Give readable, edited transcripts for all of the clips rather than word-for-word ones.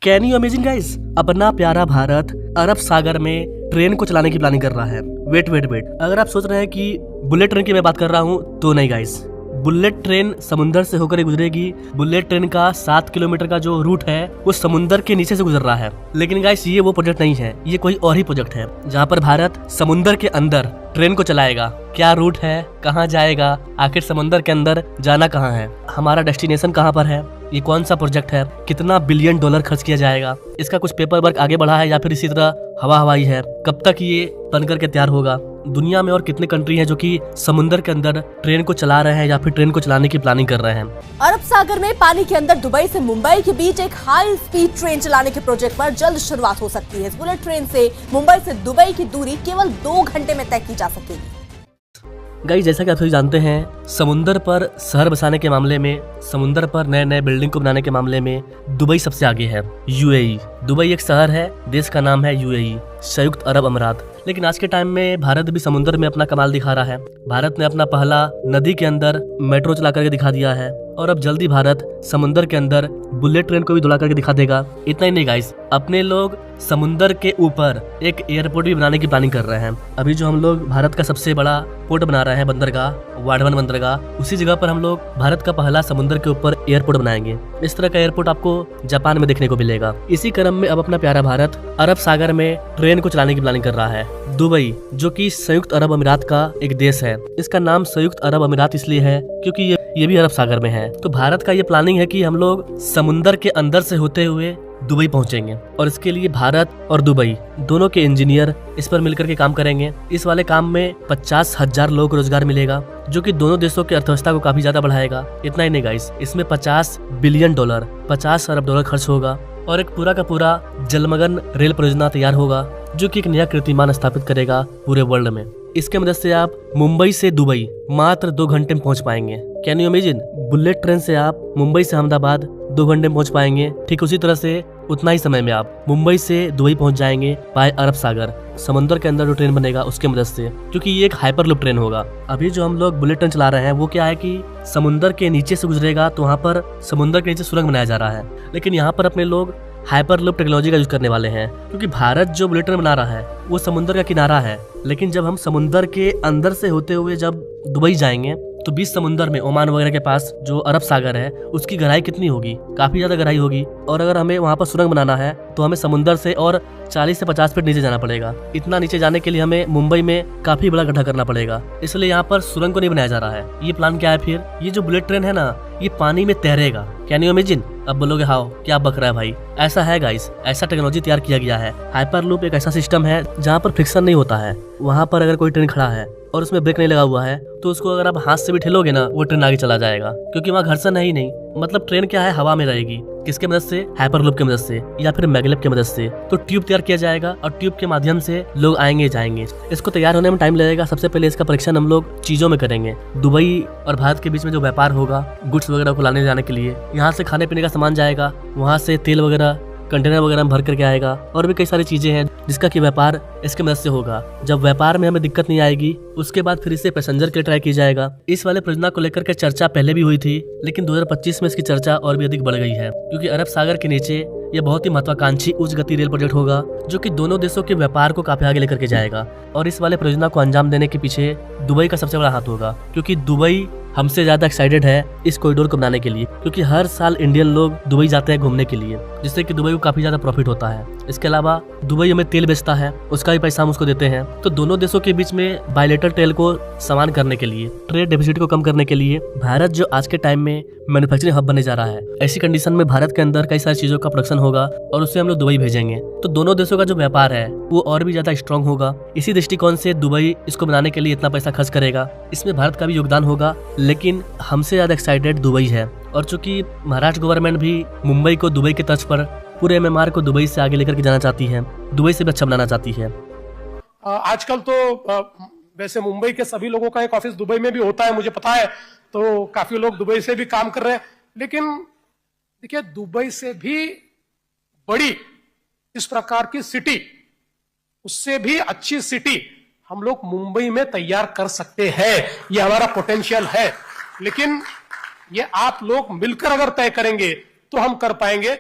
Can you imagine guys, अपना प्यारा भारत अरब सागर में ट्रेन को चलाने की प्लानिंग कर रहा है। वेट वेट वेट, अगर आप सोच रहे हैं कि बुलेट ट्रेन की मैं बात कर रहा हूँ तो नहीं गाइस, बुलेट ट्रेन समुद्र से होकर गुजरेगी। बुलेट ट्रेन का 7 किलोमीटर का जो रूट है वो समुद्र के नीचे से गुजर रहा है। लेकिन गाइस ये वो प्रोजेक्ट नहीं है, ये कोई और ही प्रोजेक्ट है जहाँ पर भारत समुद्र के अंदर ट्रेन को चलाएगा। क्या रूट है, कहाँ जाएगा, आखिर समुद्र के अंदर जाना कहाँ है, हमारा डेस्टिनेशन कहाँ पर है, ये कौन सा प्रोजेक्ट है, कितना बिलियन डॉलर खर्च किया जाएगा, इसका कुछ पेपर वर्क आगे बढ़ा है या फिर इसी तरह हवा हवाई है, कब तक ये बन करके तैयार होगा। दुनिया में और कितने कंट्री हैं जो कि समुद्र के अंदर ट्रेन को चला रहे हैं या फिर ट्रेन को चलाने की प्लानिंग कर रहे हैं। अरब सागर में पानी के अंदर दुबई से मुंबई के बीच एक हाई स्पीड ट्रेन चलाने के प्रोजेक्ट पर जल्द शुरुआत हो सकती है। इस बुलेट ट्रेन से मुंबई से दुबई की दूरी केवल 2 घंटे में तय की जा सकेगी। गाइस जैसा कि आप सभी जानते हैं, समुद्र पर शहर बसाने के मामले में, समुद्र पर नए नए बिल्डिंग को बनाने के मामले में दुबई सबसे आगे है। यूएई, दुबई एक शहर है, देश का नाम है यूएई, संयुक्त अरब अमीरात। लेकिन आज के टाइम में भारत भी समुद्र में अपना कमाल दिखा रहा है। भारत ने अपना पहला नदी के अंदर मेट्रो चला करके दिखा दिया है और अब जल्दी भारत समुद्र के अंदर बुलेट ट्रेन को भी दौड़ा करके दिखा देगा। इतना ही नहीं गाइस, अपने लोग समुद्र के ऊपर एक एयरपोर्ट भी बनाने की प्लानिंग कर रहे हैं। अभी जो हम लोग भारत का सबसे बड़ा पोर्ट बना रहे हैं, बंदरगाह, वाडवन बंदरगाह, उसी जगह पर हम लोग भारत का पहला समुद्र के ऊपर एयरपोर्ट बनाएंगे। इस तरह का एयरपोर्ट आपको जापान में देखने को मिलेगा। इसी क्रम में अब अपना प्यारा भारत अरब सागर में ट्रेन को चलाने की प्लानिंग कर रहा है। दुबई, जो कि संयुक्त अरब अमीरात का एक देश है, इसका नाम संयुक्त अरब अमीरात इसलिए है क्योंकि ये भी अरब सागर में है। तो भारत का ये प्लानिंग है कि हम लोग समुद्र के अंदर से होते हुए दुबई पहुंचेंगे और इसके लिए भारत और दुबई दोनों के इंजीनियर इस पर मिलकर के काम करेंगे। इस वाले काम में 50,000 लोगों को रोजगार मिलेगा, जो कि दोनों देशों की अर्थव्यवस्था को काफी ज्यादा बढ़ाएगा। इतना ही नहीं गाइस, इसमें 50 बिलियन डॉलर, 50 अरब डॉलर खर्च होगा और एक पूरा का पूरा जलमग्न रेल परियोजना तैयार होगा, जो कि एक नया कीर्तिमान स्थापित करेगा पूरे वर्ल्ड में। इसके मदद से आप मुंबई से दुबई मात्र 2 घंटे में पहुंच पाएंगे। Can you imagine, bullet train से आप मुंबई से अहमदाबाद 2 घंटे में पहुंच पाएंगे। ठीक उसी तरह से उतना ही समय में आप मुंबई से दुबई पहुंच जाएंगे बाय अरब सागर। समुद्र के अंदर जो ट्रेन बनेगा उसके मदद से, क्योंकि ये एक हाइपरलूप ट्रेन होगा। अभी जो हम लोग बुलेट ट्रेन चला रहे हैं वो क्या है कि समुद्र के नीचे से गुजरेगा, तो वहाँ पर समुद्र के नीचे सुरंग बनाया जा रहा है। लेकिन यहाँ पर अपने लोग हाइपरलूप टेक्नोलॉजी का यूज करने वाले हैं, क्योंकि भारत जो बुलेट ट्रेन बना रहा है वो समुद्र का किनारा है। लेकिन जब हम समुद्र के अंदर से होते हुए जब दुबई जाएंगे तो बीच समुद्र में ओमान वगैरह के पास जो अरब सागर है उसकी गहराई कितनी होगी, काफी ज्यादा गहराई होगी। और अगर हमें वहाँ पर सुरंग बनाना है तो हमें समुद्र से और 40 से 50 फीट नीचे जाना पड़ेगा। इतना नीचे जाने के लिए हमें मुंबई में काफी बड़ा गड्ढा करना पड़ेगा, इसलिए यहाँ पर सुरंग को नहीं बनाया जा रहा है। ये प्लान क्या है फिर, ये जो बुलेट ट्रेन है ना, ये पानी में तैरेगा। Can you imagine? अब बोलोगे हाउ, क्या बक रहा है भाई? ऐसा है गाइस, ऐसा टेक्नोलॉजी तैयार किया गया है। हाइपरलूप एक ऐसा सिस्टम है जहाँ पर फ्रिक्शन नहीं होता है। वहाँ पर अगर कोई ट्रेन खड़ा है और उसमें ब्रेक नहीं लगा हुआ है तो उसको अगर आप हाथ से भी ठेलोगे ना, वो ट्रेन आगे चला जाएगा, क्योंकि वहाँ घर्षण है ही नहीं। मतलब ट्रेन क्या है, हवा में रहेगी। किसके मदद से? हाइपरलूप की मदद से या फिर मैगलेव की मदद से। तो ट्यूब तैयार किया जाएगा और ट्यूब के माध्यम से लोग आएंगे जाएंगे। इसको तैयार होने में टाइम लगेगा। सबसे पहले इसका परीक्षण हम लोग चीजों में करेंगे। दुबई और भारत के बीच में जो व्यापार होगा गुड्स वगैरह को लाने जाने के लिए, यहाँ से खाने पीने का सामान जाएगा, वहाँ से तेल वगैरह कंटेनर वगैरह में भर करके आएगा, और भी कई सारी चीजें हैं जिसका कि व्यापार इसके मदद से होगा। जब व्यापार में हमें दिक्कत नहीं आएगी उसके बाद फिर इसे पैसेंजर के लिए ट्राई किया जाएगा। इस वाले परियोजना को लेकर के चर्चा पहले भी हुई थी, लेकिन 2025 में इसकी चर्चा और भी अधिक बढ़ गई है, क्योंकि अरब सागर के नीचे यह बहुत ही महत्वाकांक्षी उच्च गति रेल प्रोजेक्ट होगा, जो कि दोनों देशों के व्यापार को काफी आगे लेकर के जाएगा। और इस वाले परियोजना को अंजाम देने के पीछे दुबई का सबसे बड़ा हाथ होगा, क्योंकि दुबई हमसे ज्यादा एक्साइटेड है इस कॉरिडोर को बनाने के लिए, क्योंकि हर साल इंडियन लोग दुबई जाते हैं घूमने के लिए, जिससे कि दुबई को काफी ज्यादा प्रॉफिट होता है। इसके अलावा दुबई हमें तेल बेचता है, उसका भी पैसा हम उसको देते हैं। तो दोनों देशों के बीच में बायलेटरल ट्रेड को समान करने के लिए, ट्रेड डेफिसिट को कम करने के लिए भारत जो आज के टाइम में मैन्युफैक्चरिंग हब बनने जा रहा है, ऐसी कंडीशन में भारत के अंदर कई सारी चीजों का प्रोडक्शन होगा और उससे हम लोग दुबई भेजेंगे। तो दोनों देशों का जो व्यापार है वो और भी ज्यादा स्ट्रांग होगा। इसी दृष्टिकोण से दुबई इसको बनाने के लिए इतना पैसा खर्च करेगा। इसमें भारत का भी योगदान होगा, लेकिन हमसे ज्यादा एक्साइटेड दुबई है। और चूंकि महाराष्ट्र गवर्नमेंट भी मुंबई को दुबई के तर्ज पर पूरे एमएमआर को दुबई से आगे लेकर के जाना चाहती है, दुबई से भी अच्छा बनाना चाहती है। आजकल तो वैसे मुंबई के सभी लोगों का एक ऑफिस दुबई में भी होता है, मुझे पता है, तो काफी लोग दुबई से भी काम कर रहे हैं। लेकिन देखिए, दुबई से भी बड़ी इस प्रकार की सिटी, उससे भी अच्छी सिटी हम लोग मुंबई में तैयार कर सकते हैं। ये हमारा पोटेंशियल है, लेकिन ये आप लोग मिलकर अगर तय करेंगे तो हम कर पाएंगे।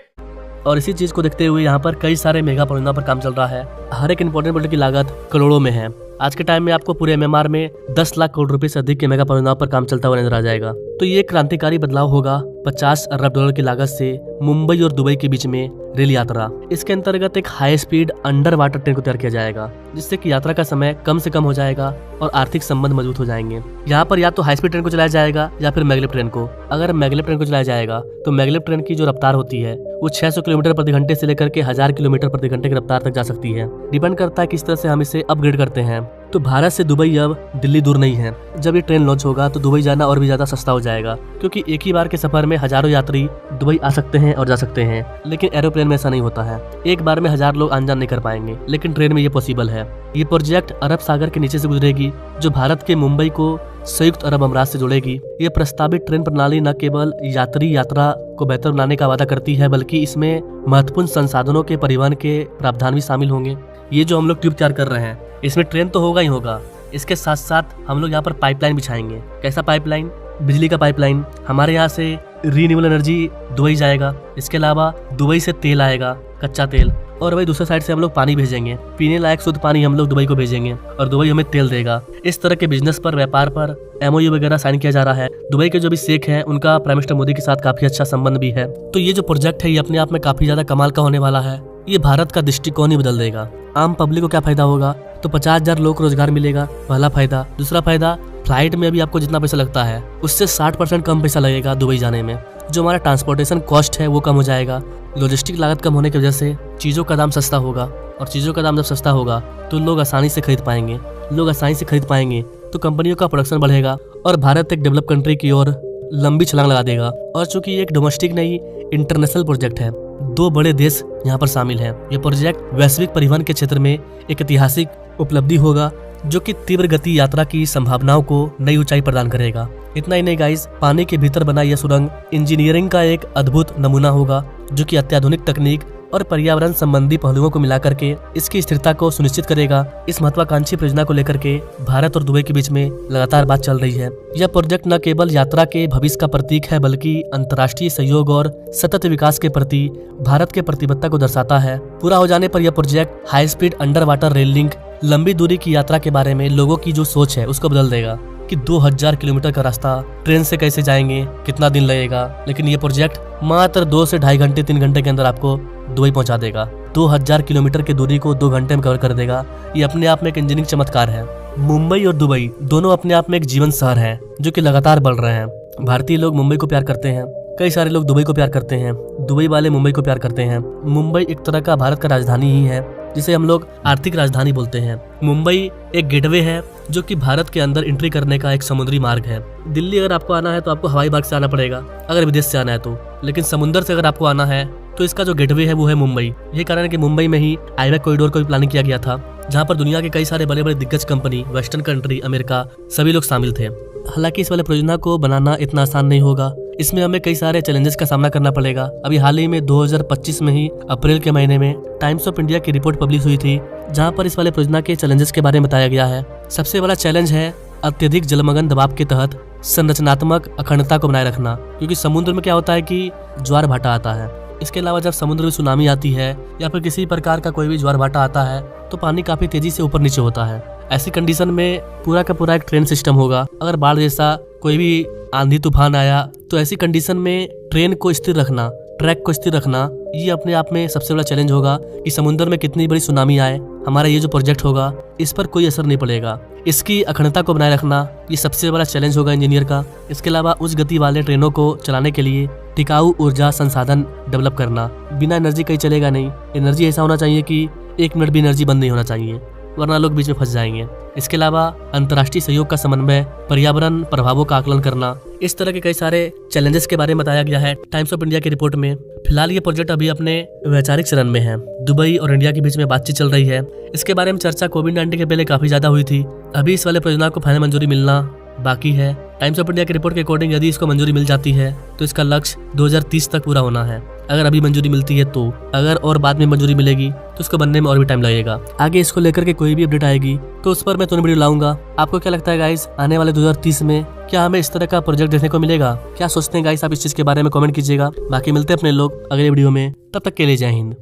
और इसी चीज को देखते हुए यहाँ पर कई सारे मेगा परियोजना पर काम चल रहा है। हर एक इंपॉर्टेंट प्रोजेक्ट की लागत करोड़ों में है। आज के टाइम में आपको पूरे MMR में 10 लाख करोड़ रुपए से अधिक के मेगा परियोजनाओं पर काम चलता हुआ नजर आ जाएगा। तो ये क्रांतिकारी बदलाव होगा 50 अरब डॉलर की लागत से मुंबई और दुबई के बीच में रेल यात्रा। इसके अंतर्गत एक high speed under water train को तैयार किया जाएगा, जिससे कि यात्रा का समय कम से कम हो जाएगा और आर्थिक संबंध मजबूत हो जाएंगे। यहाँ पर या तो हाई स्पीड ट्रेन को चलाया जाएगा या फिर मैगलेव ट्रेन को। अगर मैगलेव ट्रेन को चलाया जाएगा तो मैगलेव ट्रेन की जो रफ्तार होती है वो 600 किलोमीटर प्रति घंटे से लेकर के 1000 किलोमीटर प्रति घंटे की रफ्तार तक जा सकती है। डिपेंड करता है किस तरह से हम इसे अपग्रेड करते हैं। तो भारत से दुबई अब दिल्ली दूर नहीं है। जब ये ट्रेन लॉन्च होगा तो दुबई जाना और भी ज्यादा सस्ता हो जाएगा, क्योंकि एक ही बार के सफर में हजारों यात्री दुबई आ सकते हैं और जा सकते हैं। लेकिन एरोप्लेन में ऐसा नहीं होता है, एक बार में 1000 लोग आन जान नहीं कर पाएंगे, लेकिन ट्रेन में ये पॉसिबल है। ये प्रोजेक्ट अरब सागर के नीचे से गुजरेगी, जो भारत के मुंबई को संयुक्त अरब अमारात से जोड़ेगी। ये प्रस्तावित ट्रेन प्रणाली न केवल यात्री यात्रा को बेहतर बनाने का वादा करती है, बल्कि इसमें महत्वपूर्ण संसाधनों के परिवहन के प्रावधान भी शामिल होंगे। ये जो हम लोग ट्यूब तैयार कर रहे हैं, इसमें ट्रेन तो होगा ही होगा, इसके साथ साथ हम लोग यहाँ पर पाइपलाइन बिछाएंगे। कैसा पाइपलाइन? बिजली का पाइपलाइन। हमारे यहाँ से रीन्यूएबल एनर्जी दुबई जाएगा। इसके अलावा दुबई से तेल आएगा, कच्चा तेल, और वही दूसरे साइड से हम लोग पानी भेजेंगे। पीने लायक शुद्ध पानी हम लोग दुबई को भेजेंगे और दुबई हमें तेल देगा। इस तरह के बिजनेस पर, व्यापार पर MOU वगैरह साइन किया जा रहा है। दुबई के जो भी शेख हैं उनका प्राइम मिनिस्टर मोदी के साथ काफी अच्छा संबंध भी है। तो ये जो प्रोजेक्ट है ये अपने आप में काफी ज्यादा कमाल का होने वाला है। ये भारत का दृष्टिकोण ही बदल देगा। आम पब्लिक को क्या फायदा होगा? तो 50,000 लोग को रोजगार मिलेगा, पहला फायदा। दूसरा फायदा, फ्लाइट में अभी आपको जितना पैसा लगता है उससे 60% कम पैसा लगेगा दुबई जाने में। जो हमारा ट्रांसपोर्टेशन कॉस्ट है वो कम हो जाएगा। लॉजिस्टिक लागत कम होने की वजह से चीज़ों का दाम सस्ता होगा, और चीज़ों का दाम जब सस्ता होगा तो लोग आसानी से खरीद पाएंगे। लोग आसानी से खरीद पाएंगे तो कंपनियों का प्रोडक्शन बढ़ेगा और भारत एक डेवलप कंट्री की ओर लंबी छलांग लगा देगा। और चूंकि ये एक डोमेस्टिक नहीं इंटरनेशनल प्रोजेक्ट है, 2 बड़े देश यहाँ पर शामिल हैं। ये प्रोजेक्ट वैश्विक परिवहन के क्षेत्र में एक ऐतिहासिक उपलब्धि होगा, जो कि तीव्र गति यात्रा की संभावनाओं को नई ऊंचाई प्रदान करेगा। इतना ही नहीं गाइस, पानी के भीतर बना यह सुरंग इंजीनियरिंग का एक अद्भुत नमूना होगा, जो कि अत्याधुनिक तकनीक और पर्यावरण संबंधी पहलुओं को मिलाकर के इसकी स्थिरता को सुनिश्चित करेगा। इस महत्वाकांक्षी परियोजना को लेकर के भारत और दुबई के बीच में लगातार बात चल रही है। यह प्रोजेक्ट न केवल यात्रा के भविष्य का प्रतीक है, बल्कि अंतर्राष्ट्रीय सहयोग और सतत विकास के प्रति भारत के प्रतिबद्धता को दर्शाता है। पूरा हो जाने पर यह project high speed under water rail link, लंबी दूरी की यात्रा के बारे में लोगों की जो सोच है उसको बदल देगा कि 2000 किलोमीटर का रास्ता ट्रेन से कैसे जाएंगे, कितना दिन लगेगा। लेकिन ये प्रोजेक्ट मात्र 2 से ढाई घंटे 3 घंटे के अंदर आपको दुबई पहुंचा देगा। 2000 किलोमीटर की दूरी को 2 घंटे में कवर कर देगा। ये अपने आप में एक इंजीनियरिंग चमत्कार है। मुंबई और दुबई दोनों अपने आप में एक जीवन शहर है, जो कि लगातार बढ़ रहे हैं। भारतीय लोग मुंबई को प्यार करते हैं, कई सारे लोग दुबई को प्यार करते हैं, दुबई वाले मुंबई को प्यार करते हैं। मुंबई एक तरह का भारत का राजधानी ही है, जिसे हम लोग आर्थिक राजधानी बोलते हैं। मुंबई एक गेटवे है, जो कि भारत के अंदर एंट्री करने का एक समुद्री मार्ग है। दिल्ली अगर आपको आना है तो आपको हवाई मार्ग से आना पड़ेगा, अगर विदेश से आना है तो। लेकिन समुद्र से अगर आपको आना है तो इसका जो गेटवे है वो है मुंबई। यही कारण है कि मुंबई में ही आईबैक कॉरिडोर को भी प्लानिंग किया गया था, जहाँ पर दुनिया के कई सारे बड़े बड़े दिग्गज कंपनी, वेस्टर्न कंट्री, अमेरिका, सभी लोग शामिल थे। हालांकि इस वाले परियोजना को बनाना इतना आसान नहीं होगा। इसमें हमें कई सारे चैलेंजेस का सामना करना पड़ेगा। अभी हाल ही में 2025 में ही अप्रैल के महीने में टाइम्स ऑफ इंडिया की रिपोर्ट पब्लिश हुई थी, जहां पर इस वाले परियोजना के चैलेंजेस के बारे में बताया गया है। सबसे बड़ा चैलेंज है अत्यधिक जलमग्न दबाव के तहत संरचनात्मक अखंडता को बनाए रखना, क्योंकि समुद्र में क्या होता है कि ज्वार भाटा आता है। इसके अलावा जब समुद्र में सुनामी आती है या फिर किसी प्रकार का कोई भी ज्वार भाटा आता है तो पानी काफी तेजी से ऊपर नीचे होता है। ऐसी कंडीशन में पूरा का पूरा एक ट्रेन सिस्टम होगा। अगर बाढ़ जैसा कोई भी आंधी तूफान आया तो ऐसी कंडीशन में ट्रेन को स्थिर रखना, ट्रैक को स्थिर रखना, ये अपने आप में सबसे बड़ा चैलेंज होगा कि समुद्र में कितनी बड़ी सुनामी आए, हमारा ये जो प्रोजेक्ट होगा इस पर कोई असर नहीं पड़ेगा। इसकी अखंडता को बनाए रखना ये सबसे बड़ा चैलेंज होगा इंजीनियर का। इसके अलावा उच्च गति वाले ट्रेनों को चलाने के लिए टिकाऊ ऊर्जा संसाधन डेवलप करना। बिना एनर्जी कहीं चलेगा नहीं। एनर्जी ऐसा होना चाहिए कि 1 मिनट भी एनर्जी बंद नहीं होना चाहिए, वरना लोग बीच में फंस जाएंगे। इसके अलावा अंतर्राष्ट्रीय सहयोग का समन्वय, पर्यावरण प्रभावों का आकलन करना, इस तरह के कई सारे चैलेंजेस के बारे में बताया गया है टाइम्स ऑफ इंडिया की रिपोर्ट में। फिलहाल ये प्रोजेक्ट अभी अपने वैचारिक चरण में है। दुबई और इंडिया के बीच में बातचीत चल रही है। इसके बारे में चर्चा कोविड-19 के पहले काफी ज्यादा हुई थी। अभी इस वाले परियोजना को फाइनल मंजूरी मिलना बाकी है। टाइम्स ऑफ इंडिया की रिपोर्ट के अकॉर्डिंग यदि इसको मंजूरी मिल जाती है तो इसका लक्ष्य 2030 तक पूरा होना है। अगर अभी मंजूरी मिलती है तो, अगर और बाद में मंजूरी मिलेगी तो इसको बनने में और भी टाइम लगेगा। आगे इसको लेकर के कोई भी अपडेट आएगी तो उस पर मैं तुरंत वीडियो लाऊंगा। आपको क्या लगता है गाइस, आने वाले 2030 में क्या हमें इस तरह का प्रोजेक्ट देखने को मिलेगा? क्या सोचते हैं गाइस आप इस चीज के बारे में कमेंट कीजिएगा। बाकी मिलते हैं अपने लोग अगले वीडियो में, तब तक के लिए जय हिंद।